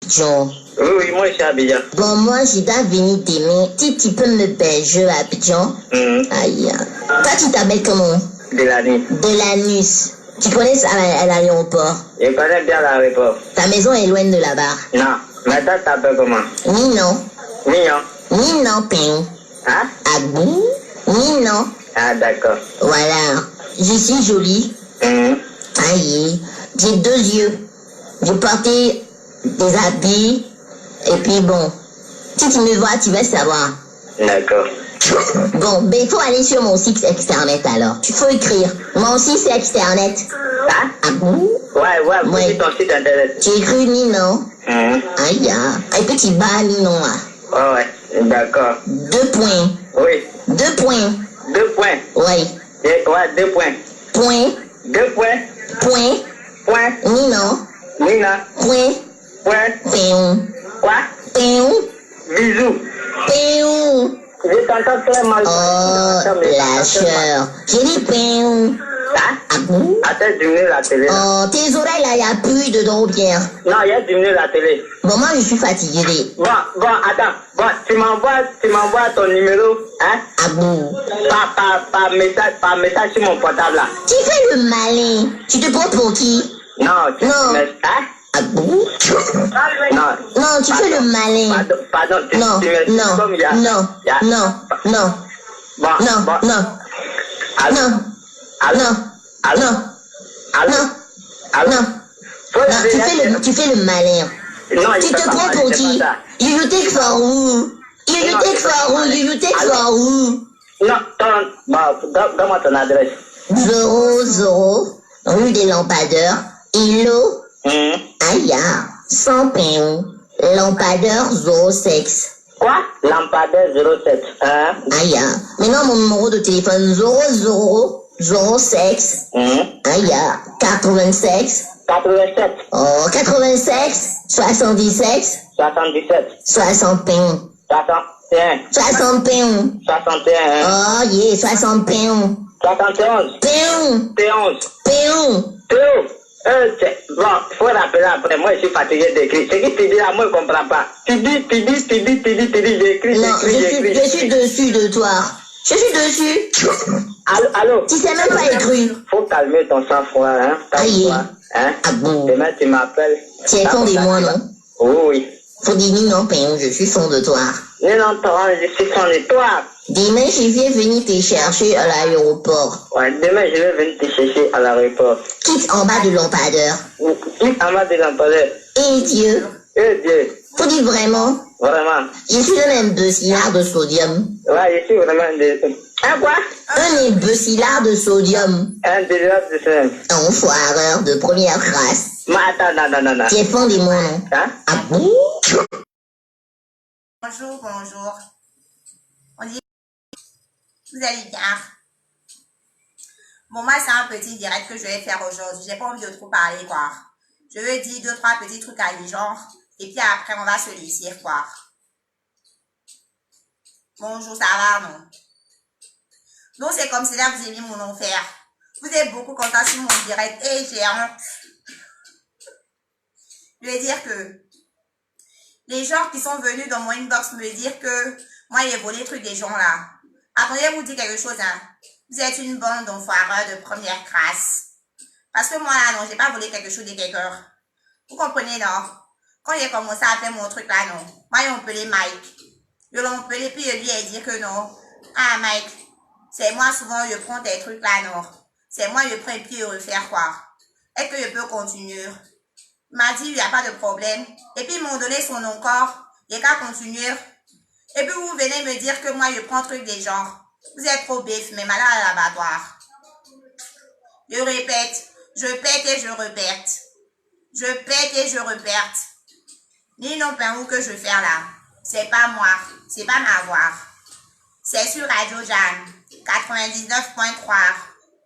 Abidjan. Oui, moi je suis à Abidjan. Bon, moi, je dois venir demain. Si tu peux me berger à Abidjan. Aïe. Toi, tu t'appelles comment? Delanus. Delanus. Tu connais ça à l'aéroport? Je connais bien l'aéroport. Ta maison est loin de là-bas? Non. Mais toi, t'appelles comment? Ninon. Mignon. Ninon, Ping. Hein? Abou. Ninon. Ah, d'accord. Voilà. Je suis jolie. Aïe. J'ai 2 yeux. J'ai porté des habits. Et puis bon. Si tu me vois, tu vas savoir. D'accord. Bon, ben il faut aller sur mon site internet alors. Tu faut écrire. Mon site internet. Hein? Abou. Ouais, c'est ton site internet. Tu écris Ninon. Aïe. Et puis tu bats Ninon là. Ouais, d'accord. 2 points. Oui. 2 points. 2 points. Oui. Ouais, 2 points. Point. 2 points. Point. Point. Ninon. Nina. Point. Point. Péon. Quoi? Péon. Bisous. Péon. Je t'entends très mal. Oh, lâcheur. J'ai dit péon. Hein? Abou. Attends, diminuer la télé. Là. Oh, tes oreilles là, y a plus dedans bien. Non, il y a diminué la télé. Bon, moi je suis fatiguée. Bon, attends. Bon, tu m'envoies ton numéro, hein? Abou. Par message sur mon portable là. Tu fais le malin. Tu te prends pour qui? Non, Non. Hein? Abou. Non. Non, tu fais le malin. Pardon, Non, non, comme il y a. non, non, non, Bon, non, bon. non, Allô? non, Allô? non, Allô? non, Allô? non, Allô? non. Non, tu fais le malin. Non, Tu te prends pour qui? You take for who? You take for who? You take for who? Non, donne-moi ton adresse. 00 rue des Lampadaires, Îlot, Aïe, 100 pain, Lampadaire 06. Quoi? Lampadaire 07. Hein? Aïe, maintenant mon numéro de téléphone 00 06. Aïe, 86. 87. Oh, 86, 77. 77. 60 pain. 61. 60 pain. 61. Oh, yeah, 60 pain. 71. Pain. 11. Pain. Bon, faut rappeler après. Moi, je suis fatigué d'écrire. Ce que tu dis là, moi, je ne comprends pas. Tu dis, j'écris. Non, je suis dessus de toi. Je suis dessus. Allô? Tu sais même pas écrire. Faut calmer ton sang-froid, hein? Aïe. Hein? Ah bon? Demain, tu m'appelles. Tu es fond de moi, non? Oui. Faut dire non, Péon, je suis fond de toi. Non, je suis fond de toi. Demain, je vais venir te chercher à l'aéroport. Ouais, demain, je vais venir te chercher à l'aéroport. Quitte en bas de l'empâdeur. Quitte en bas de l'empâdeur. Et Dieu. Faut dire vraiment. Vraiment. Je suis un imbécilard de sodium. Ouais, je suis vraiment un Hein, quoi? Un imbécilard de sodium. Un imbécilard de sodium. Un foireur de première classe. Mais attends, non. Tu es fond de moi, non? Hein? Ah bon? Bonjour. On dit, vous allez bien? Bon, moi, c'est un petit direct que je vais faire aujourd'hui. J'ai pas envie de trop parler, quoi. Je vais dire 2-3 petits trucs à les gens. Et puis après, on va se laisser, quoi. Bonjour, ça va, non? Donc, c'est comme si là, vous aimez mon enfer. Vous êtes beaucoup contents sur mon direct. Et j'ai honte. Je vais dire que les gens qui sont venus dans mon inbox me dire que moi, j'ai volé les trucs des gens là. Attendez, vous dire quelque chose, hein. Vous êtes une bande d'enfoireurs de première classe. Parce que moi, là, non, j'ai pas volé quelque chose de quelqu'un. Vous comprenez, non? Quand j'ai commencé à faire mon truc là, non. Moi, j'ai appelé Mike. Je l'ai appelé, puis je lui ai dit que non. Ah, Mike, c'est moi, souvent, je prends tes trucs là, non. C'est moi, je prends et puis je refaire quoi. Est-ce que je peux continuer? Il m'a dit, il n'y a pas de problème. Et puis, ils m'ont donné son nom corps. Il n'y a qu'à continuer. Et puis, vous venez me dire que moi, je prends truc des gens. Vous êtes trop bif, mais malade à l'abattoir. Je répète, je pète et je répète. Je pète et je répète. Ni non pas où que je fais là. C'est pas moi. C'est pas ma voix. C'est sur Radio Jeanne 99.3.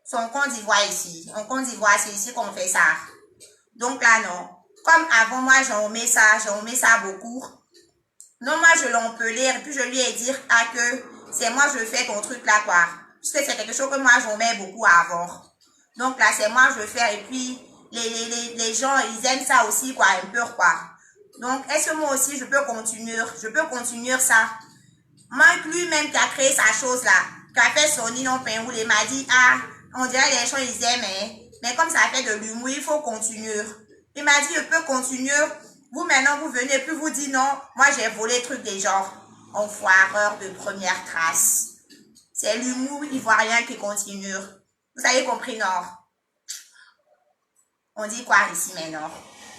Son Côte d'Ivoire ici. En Côte d'Ivoire, c'est ici qu'on fait ça. Donc là, non. Comme avant, moi, j'en mets ça beaucoup. Non, moi, je l'ai appelé et puis je lui ai dit que c'est moi, je fais ton truc là, quoi. Parce que c'est quelque chose que moi, j'en mets beaucoup avant. Donc là, c'est moi, je fais et puis les gens, ils aiment ça aussi, quoi, un peu, quoi. Donc, est-ce que moi aussi, je peux continuer ça? Mike lui-même qui a créé sa chose là, qui a fait son nom pain roulé, m'a dit, ah, on dirait les gens ils aiment, hein. Mais comme ça fait de l'humour, il faut continuer. Il m'a dit, je peux continuer. Vous maintenant, vous venez, puis vous dites non, moi j'ai volé le truc des gens. Enfoireur de première trace. C'est l'humour ivoirien qui continue. Vous avez compris, non? On dit quoi ici maintenant?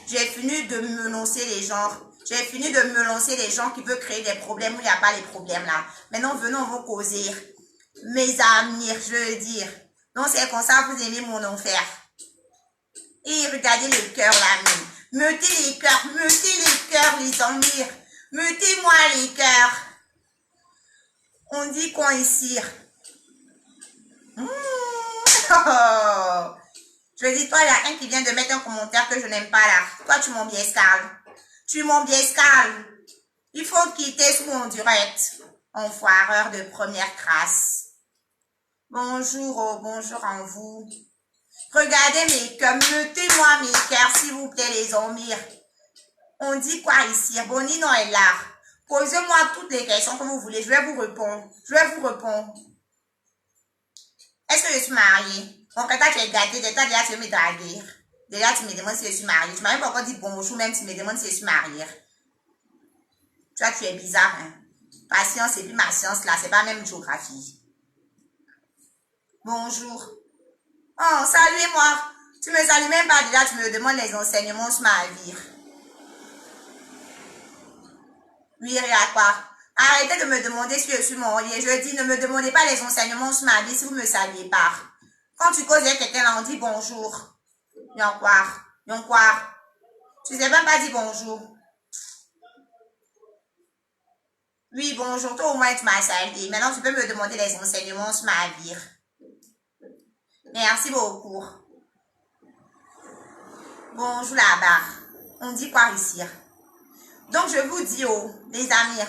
J'ai fini de menacer les gens. J'ai fini de menacer les gens qui veulent créer des problèmes où il n'y a pas les problèmes là. Maintenant, venons vous causer. Mes amis, je veux dire. Non, c'est comme ça, vous aimez mon enfer. Et regardez les cœurs là, mettez les cœurs, les amis. Mettez-moi les cœurs. On dit quoi ici? Je dis, toi, il y a un qui vient de mettre un commentaire que je n'aime pas là. Toi, tu m'embiescales. Il faut quitter sous mon direct. Enfoireur de première classe. Bonjour, bonjour en vous. Regardez mes cœurs, mettez-moi mes cœurs, s'il vous plaît, les amis. On dit quoi ici? Bonino est là. Posez-moi toutes les questions que vous voulez, je vais vous répondre. Est-ce que je suis mariée? Bon, quand tu es gâté, déjà tu veux me draguer. Déjà, tu me demandes si je suis mariée. Tu m'as même pas encore dit bonjour, même tu me demandes si je suis mariée. Tu vois, tu es bizarre, hein? Patience et puis ma science, là, c'est pas même géographie. Bonjour. Oh, saluez-moi. Tu me salues même pas déjà, tu me demandes les enseignements sur ma vie. Oui, regarde quoi. Arrêtez de me demander si je suis mariée. Je dis, ne me demandez pas les enseignements sur ma vie si vous ne me saviez pas. Quand tu causes avec quelqu'un, là, on dit bonjour. Yon quoi. Tu sais même pas dire bonjour. Oui, bonjour. Toi, au moins, tu m'as salué. Maintenant, tu peux me demander les enseignements sur ma vie. Merci beaucoup. Bonjour là-bas. On dit quoi ici? Donc, je vous dis, oh, les amis,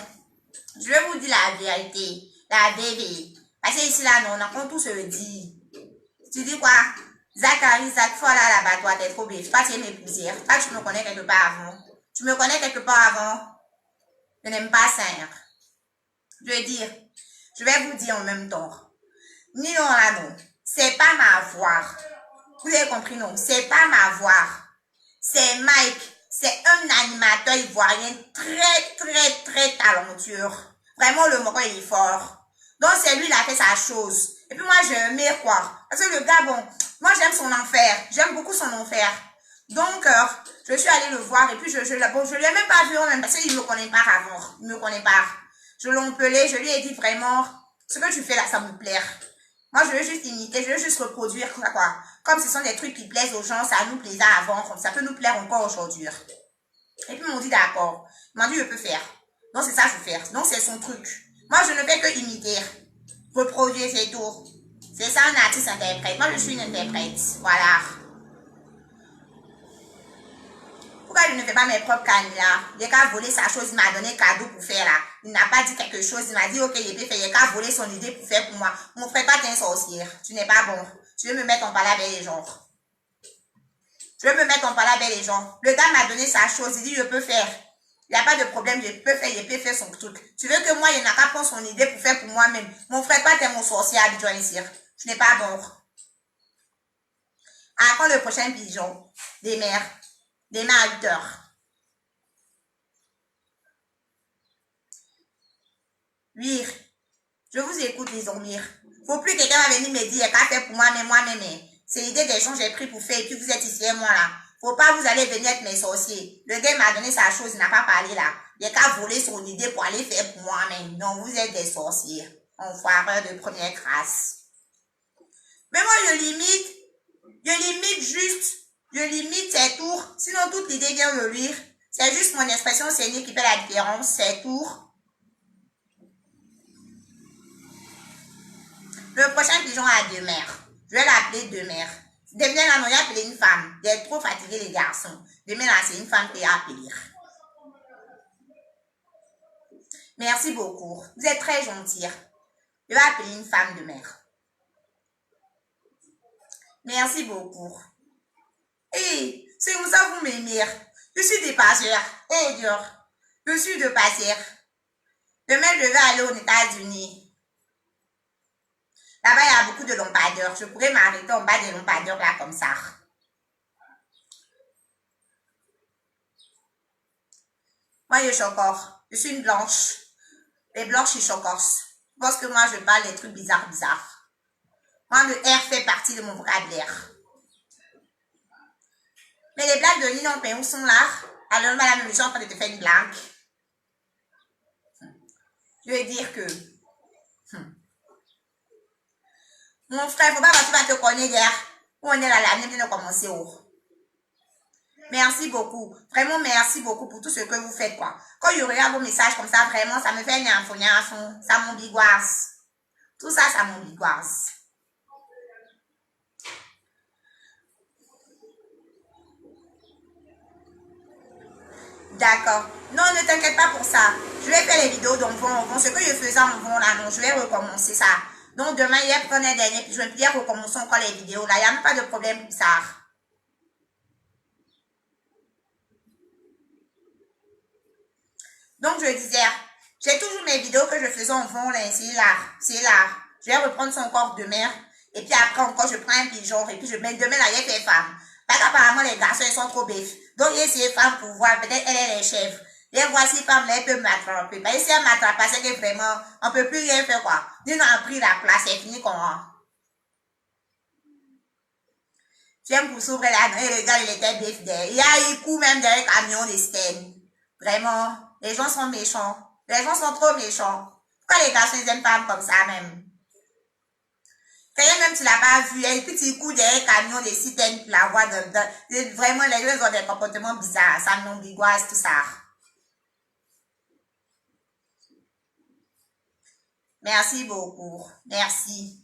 je vais vous dire la vérité. La vérité. Parce que ici, là, non, on a tout se dit. Tu dis quoi? Zachary, là-bas, toi, t'es trop bête. Toi, tu es m'épouser. Toi, tu me connais quelque part avant. Je n'aime pas ça. Je veux dire, je vais vous dire en même temps. Ni non, là, non. C'est pas ma voix. Vous avez compris, non? C'est pas ma voix. C'est Mike. C'est un animateur ivoirien très talentueux. Vraiment, le mot il est fort. Donc, c'est lui qui a fait sa chose. Et puis, moi, j'aimais quoi. Parce que le gars, bon, moi, j'aime son enfer. J'aime beaucoup son enfer. Donc, je suis allée le voir. Et puis, je lui ai même pas vu, même, parce qu'il ne me connaît pas avant. Il ne me connaît pas. Je l'ai appelé. Je lui ai dit vraiment, ce que tu fais là, ça me plaît. Moi, je veux juste imiter. Je veux juste reproduire, quoi. Comme ce sont des trucs qui plaisent aux gens, ça nous plaisait avant. Comme ça peut nous plaire encore aujourd'hui. Et puis, ils m'ont dit d'accord. Ils m'ont dit, je peux faire. Donc, c'est ça, je peux faire. Donc, c'est son truc. Moi, je ne fais que imiter. Reproduire, c'est tout. C'est ça, un artiste-interprète. Moi, je suis une interprète. Voilà. Pourquoi je ne fais pas mes propres canulars? Il a volé sa chose, il m'a donné cadeau pour faire là. Il n'a pas dit quelque chose, il m'a dit, ok, il peut faire. Il a volé son idée pour faire pour moi. Mon frère, pas t'es un sorcier. Tu n'es pas bon. Tu veux me mettre en palabre avec les gens. Le gars m'a donné sa chose, il dit, je peux faire. Il n'y a pas de problème, il peut faire son truc. Tu veux que moi, il n'a qu'à prendre son idée pour faire pour moi-même. Mon frère, toi, t'es mon sorcier à Abidjan ici. Tu n'es pas bon. À quand le prochain pigeon? Des mères à 8h. Oui, je vous écoute, les amis. Faut plus que quelqu'un va venir me dire, il n'y a qu'à faire pour moi-même. C'est l'idée des gens que j'ai pris pour faire, et puis vous êtes ici et moi là. Faut pas vous allez venir être mes sorciers. Le gars m'a donné sa chose, il n'a pas parlé là. Il a qu'à voler son idée pour aller faire pour moi-même. Non, vous êtes des sorciers. Enfoireurs de première classe. Mais moi, je limite, c'est tout. Sinon, toute l'idée vient de lui. C'est juste mon expression scénique qui fait la différence, c'est tout. Le prochain pigeon a 2 mères. Je vais l'appeler 2 mères. Demain, là, on a appelé une femme. D'être trop fatigué, les garçons. Demain, là, c'est une femme qui a appelé. Merci beaucoup. Vous êtes très gentils. Je vais appeler une femme de mère. Merci beaucoup. Et c'est comme ça vous m'aimez. Je suis des passeurs. Oh Dieu. Je suis de passeurs. Demain, je vais aller aux États-Unis. Là-bas, il y a beaucoup de lampadaires. Je pourrais m'arrêter en bas des lampadaires là comme ça. Moi, je suis encore. Je suis une blanche. Les blanches, ils chocossent. Parce que moi, je parle des trucs bizarres. Moi, le R fait partie de mon vocabulaire. Mais les blagues de Lino où sont là? Alors, madame, les gens sont en train de te faire une blague. Je vais dire que... Mon frère, il ne faut pas que tu vas te connaître hier. Où on est là, l'année vient de commencer. Merci beaucoup. Vraiment, merci beaucoup pour tout ce que vous faites, quoi. Quand je regarde vos messages comme ça, vraiment, ça me fait un ça m'ambigoise. Tout ça, ça m'ambigoise. D'accord. Non, ne t'inquiète pas pour ça. Je vais faire les vidéos donc ce que je faisais en vont là, non, je vais recommencer ça. Donc demain, hier, prenez un dernier, puis je vais bien recommencer encore les vidéos là. Il n'y a même pas de problème pour ça. Donc je disais, j'ai toujours mes vidéos que je faisais en vont là, c'est là. Je vais reprendre son corps demain. Et puis après encore, je prends un pigeon. Et puis je mets demain là, il y a des femmes. Parce qu'apparemment, les garçons, ils sont trop bêtes. Donc, il y a ces femmes pour voir. Peut-être elle est les chèvres. Et voici femmes là, elle peut m'attraper. Parce que si elle m'attrape, c'est que vraiment, on ne peut plus rien faire quoi. Nous, on a pris la place, c'est fini comment. J'aime pour s'ouvrir la nuit, le gars, il était bête derrière. Il y a eu coup même derrière le camion de Sten. Vraiment, les gens sont méchants. Les gens sont trop méchants. Pourquoi les garçons, ils aiment femmes comme ça même? Même tu l'as pas vu, il y a un petit coup derrière le camion de Sten, tu la vois vraiment, les gens ont des comportements bizarres. Ça m'angoisse, tout ça. Merci beaucoup. Merci.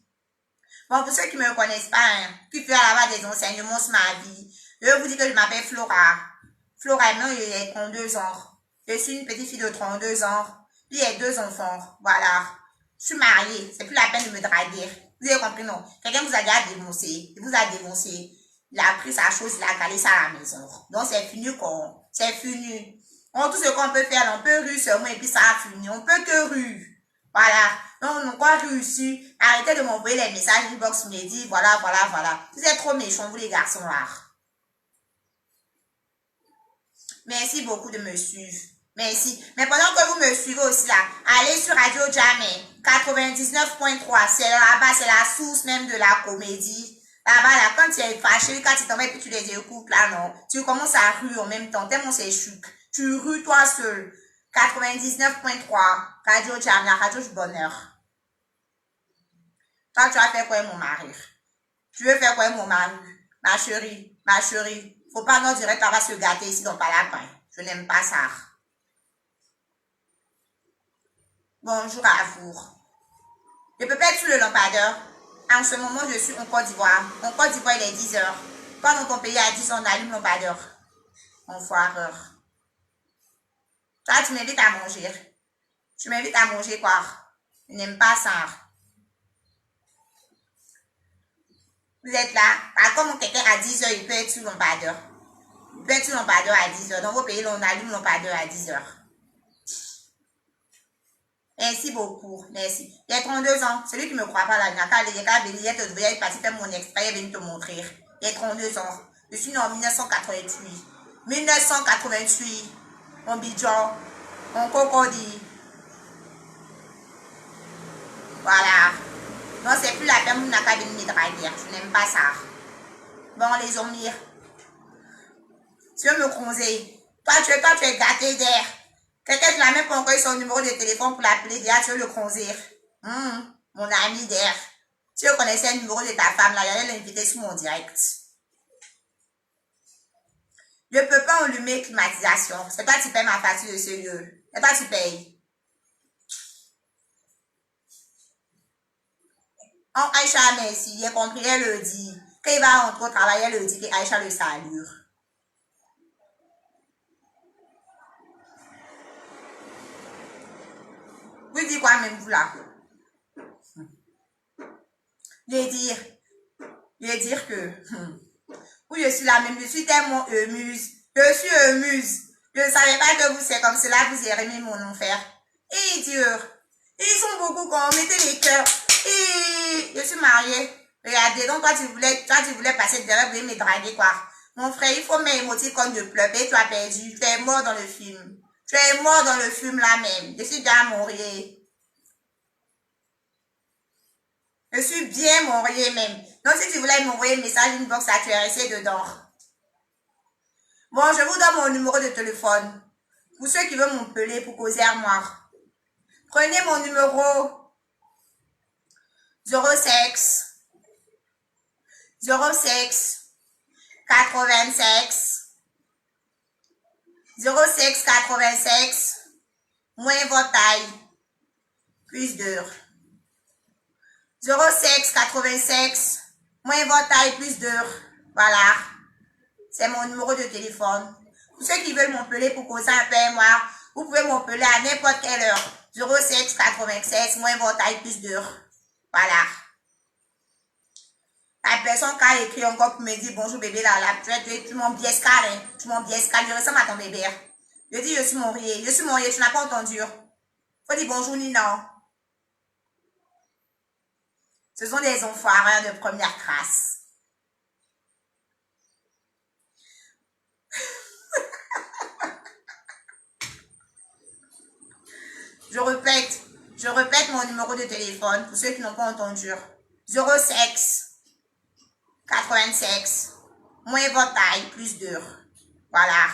Bon, pour ceux qui ne me connaissent pas, hein, qui peuvent avoir des enseignements sur ma vie, je vais vous dire que je m'appelle Flora. Flora, non, il a 32 ans. Je suis une petite fille de 32 ans. Puis il y a 2 enfants. Voilà. Je suis mariée. C'est plus la peine de me draguer. Vous avez compris, non? Quelqu'un vous a déjà dénoncé. Il vous a dénoncé. Il a pris sa chose, il a calé ça à la maison. Donc c'est fini, quoi. C'est fini. Tout ce qu'on peut faire, on peut rue seulement et puis ça a fini. On peut que rue. Voilà. Donc, on a quoi réussi. Arrêtez de m'envoyer les messages inbox midi. Voilà. Vous êtes trop méchants, vous les garçons là. Merci beaucoup de me suivre. Merci. Mais pendant que vous me suivez aussi là, allez sur Radio Jamé 99.3. C'est là-bas, c'est la source même de la comédie. Là-bas, là, quand tu es fâché, quand tu t'en vas et puis tu les écoutes, là, non. Tu commences à rue en même temps, tellement c'est chouc. Tu rues toi seul. 99.3. Radio Jamé, la radio du bonheur. Toi, tu vas faire quoi, mon mari? Tu veux faire quoi, mon mari? Ma chérie. Faut pas non direct, on va se gâter ici dans Palapin. Je n'aime pas ça. Bonjour à vous. Je peux pas être sur le lampadaire. En ce moment, je suis en Côte d'Ivoire. En Côte d'Ivoire, il est 10 h. Quand dans ton pays à 10 h, on allume le lampadaire. Enfoireur. Toi, tu m'invites à manger. Tu m'invites à manger quoi? Je n'aime pas ça. Vous êtes là. Comme quelqu'un à 10 h, il peut être sur le lampadaire. Il peut être sur le lampadaire à 10 h. Dans vos pays, on allume le lampadaire à 10 h. Merci beaucoup. Merci. Il y a 32 ans. Celui qui ne me croit pas là, il n'a qu'à aller, il est parti faire mon extrait, il est venu te montrer. Il y a 32 ans. Je suis né en 1988. 1988. En Bidjan. En Cocody. Voilà. Non, c'est plus la peine, vous n'avez qu'à venir me draguer. Je n'aime pas ça. Bon, les hommes. Tu veux me creuser. Toi, tu es gâté d'air. Quelqu'un ne l'a même pas encore eu son numéro de téléphone pour l'appeler. Déjà, tu veux le creuser. Mon ami d'air. Tu veux connaître le numéro de ta femme, là, j'allais l'inviter sur mon direct. Je ne peux pas allumer climatisation. C'est toi qui payes ma facture de ce lieu. C'est toi qui payes. Aïcha, merci. J'ai compris, elle le dit. Quand il va rentrer au travail, elle le dit que Aïcha le salue. Vous dites quoi même vous là? Je vais dire que oui, je suis là même, je suis tellement émuse. Je suis muse. Je ne savais pas que vous, c'est comme cela, vous aimez mon enfer. Et Dieu, ils sont beaucoup quand on mettait les cœurs. Et je suis mariée. Regardez, donc toi tu voulais passer derrière, vous voulez me draguer quoi. Mon frère, il faut mettre émoticône de pleurer, tu as perdu, tu es mort dans le film. Tu es mort dans le film là même. Je suis déjà morier. Je suis bien morier même. Donc si tu voulais m'envoyer un message inbox, là, tu es resté dedans. Bon, je vous donne mon numéro de téléphone. Pour ceux qui veulent m'appeler pour causer à moi. Prenez mon numéro 06 86 moins votre taille plus d'heures. 06 moins votre taille plus d'heures. Voilà. C'est mon numéro de téléphone. Pour ceux qui veulent m'appeler pour causer un peu moi, vous pouvez m'appeler à n'importe quelle heure. 06 moins votre taille plus d'heures. Voilà. La personne qui a écrit encore pour me dire bonjour bébé là, tu m'en biescal, hein. Tu m'en biescal, je ressemble à ton bébé. Je dis je suis morier, tu n'as pas entendu. Faut dire bonjour Nina. Ce sont des enfoireurs de première classe. Je répète mon numéro de téléphone pour ceux qui n'ont pas entendu. 06 86 moins votre taille plus d'heures. Voilà.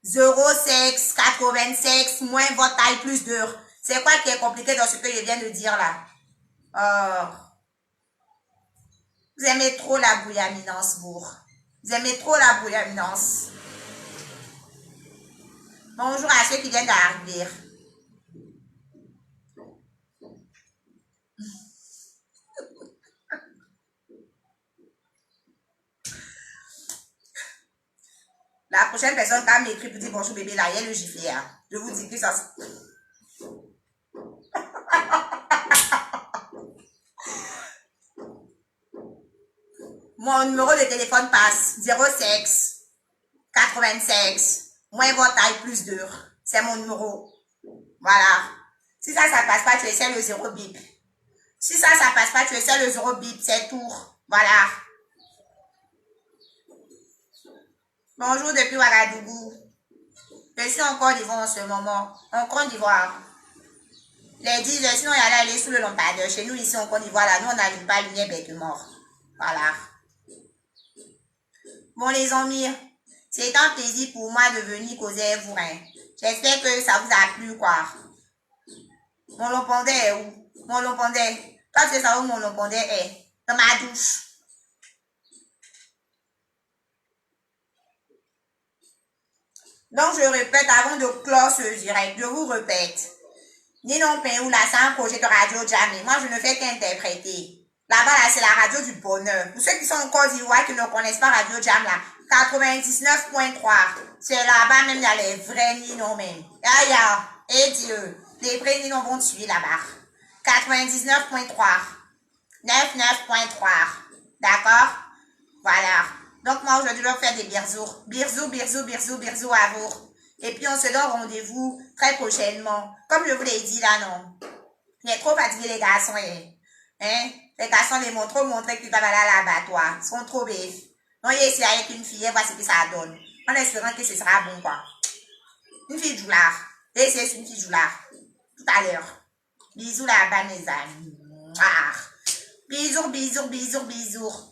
06 86 moins votre taille plus d'heures. C'est quoi qui est compliqué dans ce que je viens de dire là? Vous aimez trop la bouillaminance, vous. Vous aimez trop la bouillaminance. Bonjour à ceux qui viennent d'arriver. La prochaine personne qui m'écrit pour dire bonjour bébé là, il y a le gifler. Je vous dis que ça... Mon numéro de téléphone passe 06 86 moins votre taille plus d'heures. C'est mon numéro. Voilà. Si ça passe pas, tu essaies le 0 bip. Si ça passe pas, tu essaies le 0 bip. C'est tout. Voilà. Bonjour depuis Ouagadougou. Je suis en Côte d'Ivoire en ce moment. En Côte d'Ivoire. Les 10 heures, sinon il y a aller sous le lampadaire. Chez nous, ici en Côte d'Ivoire, là, nous, on n'allume pas la lumière bête de mort. Voilà. Bon, les amis, c'est un plaisir pour moi de venir causer avec vous. Hein. J'espère que ça vous a plu, quoi. Mon lompondais est où? Mon lompondais. Toi, tu sais savoir où mon lompondais est? Dans ma douche. Donc, je répète avant de clore ce direct. Je vous répète. Ninon Payou, là, c'est un projet de Radio Jam. Moi, je ne fais qu'interpréter. Là-bas, là, c'est la radio du bonheur. Pour ceux qui sont en Côte d'Ivoire, qui ne connaissent pas Radio Jam, là, 99.3. C'est là-bas, même, il y a les vrais Ninon, même. Et Dieu. Les vrais Ninon vont tuer là-bas. 99.3. 99.3. D'accord? Voilà. Donc, moi, aujourd'hui, je vais vous faire des birzous à vous. Et puis, on se donne rendez-vous très prochainement. Comme je vous l'ai dit, là, non. Il est trop fatigué, les garçons, hein? Les garçons, les m'ont trop montré qu'ils peuvent aller à l'abattoir. Ils sont trop bêtes. Donc, il est ici avec une fille, voir ce que ça donne. En espérant que ce sera bon, quoi. Une fille joulard. Et c'est une fille joulard. Tout à l'heure. Bisous là-bas, mes amis. Bisous.